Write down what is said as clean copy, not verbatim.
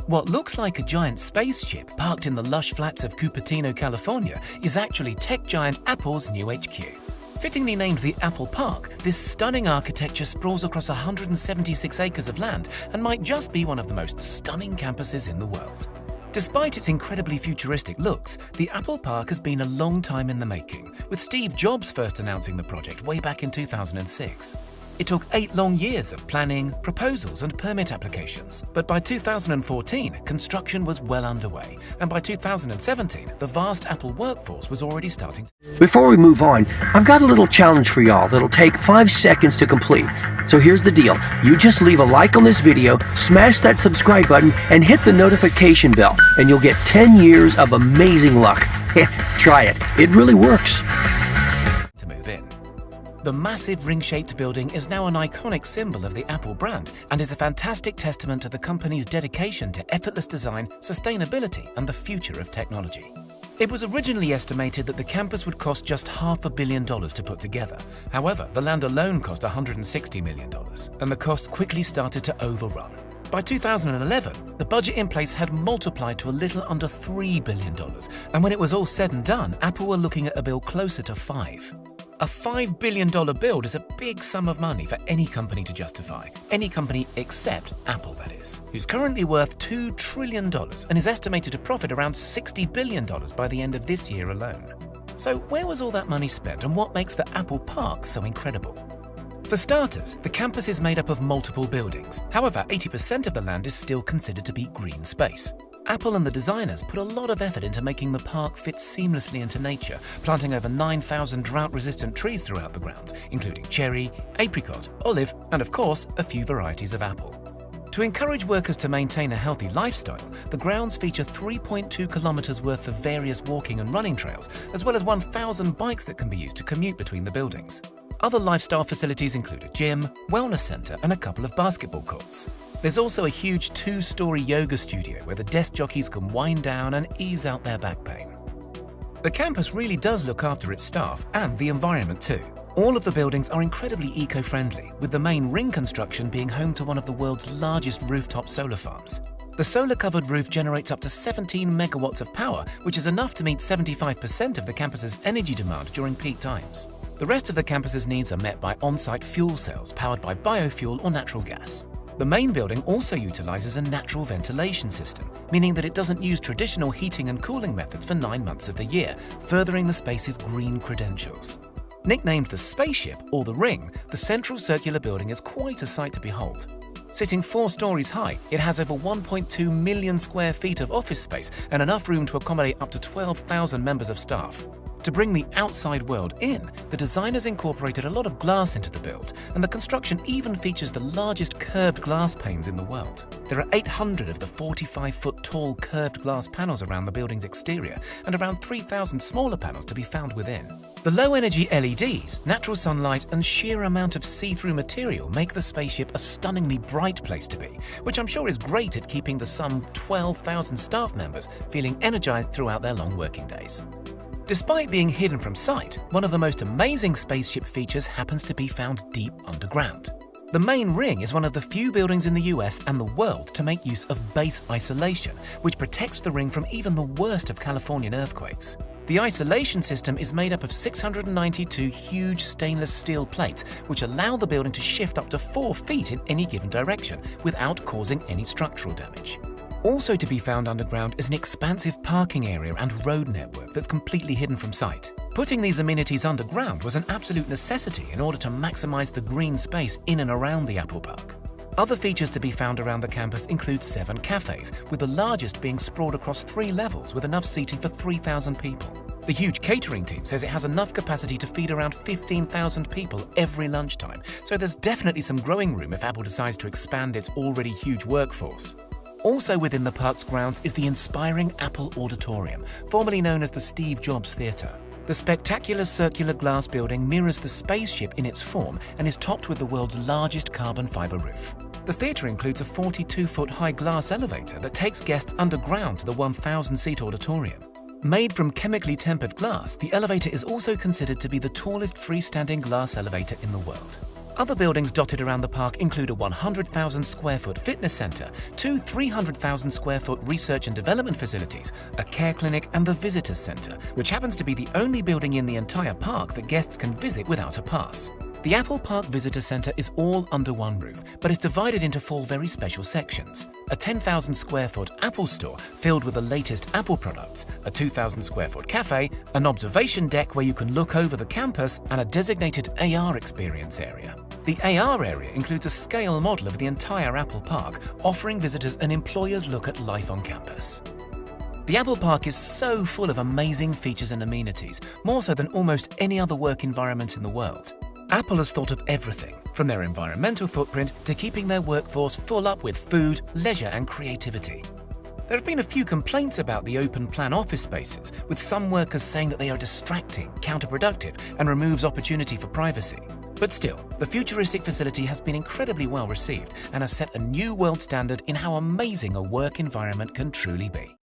What looks like a giant spaceship parked in the lush flats of Cupertino, California, is actually tech giant Apple's new HQ. Fittingly named the Apple Park, this stunning architecture sprawls across 176 acres of land and might just be one of the most stunning campuses in the world. Despite its incredibly futuristic looks, the Apple Park has been a long time in the making, with Steve Jobs first announcing the project way back in 2006. It took 8 long years of planning, proposals and permit applications, but by 2014, construction was well underway, and by 2017, the vast Apple workforce was already starting. Before we move on, I've got a little challenge for y'all that'll take 5 seconds to complete. So here's the deal. You just leave a like on this video, smash that subscribe button, and hit the notification bell, and you'll get 10 years of amazing luck. Try it. It really works. To move in. The massive ring-shaped building is now an iconic symbol of the Apple brand and is a fantastic testament to the company's dedication to effortless design, sustainability, and the future of technology. It was originally estimated that the campus would cost just $500 million to put together. However, the land alone cost $160 million, and the costs quickly started to overrun. By 2011, the budget in place had multiplied to a little under $3 billion, and when it was all said and done, Apple were looking at a bill closer to $5 billion. A $5 billion build is a big sum of money for any company to justify. Any company except Apple, that is, who's currently worth $2 trillion and is estimated to profit around $60 billion by the end of this year alone. So where was all that money spent, and what makes the Apple Park so incredible? For starters, the campus is made up of multiple buildings. However, 80% of the land is still considered to be green space. Apple and the designers put a lot of effort into making the park fit seamlessly into nature, planting over 9,000 drought-resistant trees throughout the grounds, including cherry, apricot, olive, and of course, a few varieties of apple. To encourage workers to maintain a healthy lifestyle, the grounds feature 3.2 kilometers worth of various walking and running trails, as well as 1,000 bikes that can be used to commute between the buildings. Other lifestyle facilities include a gym, wellness center, and a couple of basketball courts. There's also a huge 2-story yoga studio where the desk jockeys can wind down and ease out their back pain. The campus really does look after its staff and the environment too. All of the buildings are incredibly eco-friendly, with the main ring construction being home to one of the world's largest rooftop solar farms. The solar-covered roof generates up to 17 megawatts of power, which is enough to meet 75% of the campus's energy demand during peak times. The rest of the campus's needs are met by on-site fuel cells powered by biofuel or natural gas. The main building also utilizes a natural ventilation system, meaning that it doesn't use traditional heating and cooling methods for 9 months of the year, furthering the space's green credentials. Nicknamed the Spaceship or the Ring, the central circular building is quite a sight to behold. Sitting 4 stories high, it has over 1.2 million square feet of office space and enough room to accommodate up to 12,000 members of staff. To bring the outside world in, the designers incorporated a lot of glass into the build, and the construction even features the largest curved glass panes in the world. There are 800 of the 45-foot tall curved glass panels around the building's exterior, and around 3,000 smaller panels to be found within. The low-energy LEDs, natural sunlight, and sheer amount of see-through material make the spaceship a stunningly bright place to be, which I'm sure is great at keeping the some 12,000 staff members feeling energized throughout their long working days. Despite being hidden from sight, one of the most amazing spaceship features happens to be found deep underground. The main ring is one of the few buildings in the US and the world to make use of base isolation, which protects the ring from even the worst of Californian earthquakes. The isolation system is made up of 692 huge stainless steel plates, which allow the building to shift up to 4 feet in any given direction without causing any structural damage. Also to be found underground is an expansive parking area and road network that's completely hidden from sight. Putting these amenities underground was an absolute necessity in order to maximize the green space in and around the Apple Park. Other features to be found around the campus include 7 cafes, with the largest being sprawled across 3 levels with enough seating for 3,000 people. The huge catering team says it has enough capacity to feed around 15,000 people every lunchtime, so there's definitely some growing room if Apple decides to expand its already huge workforce. Also within the park's grounds is the inspiring Apple Auditorium, formerly known as the Steve Jobs Theater. The spectacular circular glass building mirrors the spaceship in its form and is topped with the world's largest carbon fiber roof. The theater includes a 42-foot high glass elevator that takes guests underground to the 1,000-seat auditorium. Made from chemically tempered glass, the elevator is also considered to be the tallest freestanding glass elevator in the world. Other buildings dotted around the park include a 100,000 square foot fitness center, two 300,000 square foot research and development facilities, a care clinic, and the visitors center, which happens to be the only building in the entire park that guests can visit without a pass. The Apple Park Visitor Center is all under one roof, but it's divided into 4 very special sections. A 10,000 square foot Apple store filled with the latest Apple products, a 2,000 square foot cafe, an observation deck where you can look over the campus, and a designated AR experience area. The AR area includes a scale model of the entire Apple Park, offering visitors an employer's look at life on campus. The Apple Park is so full of amazing features and amenities, more so than almost any other work environment in the world. Apple has thought of everything, from their environmental footprint to keeping their workforce full up with food, leisure, and creativity. There have been a few complaints about the open-plan office spaces, with some workers saying that they are distracting, counterproductive, and removes opportunity for privacy. But still, the futuristic facility has been incredibly well received and has set a new world standard in how amazing a work environment can truly be.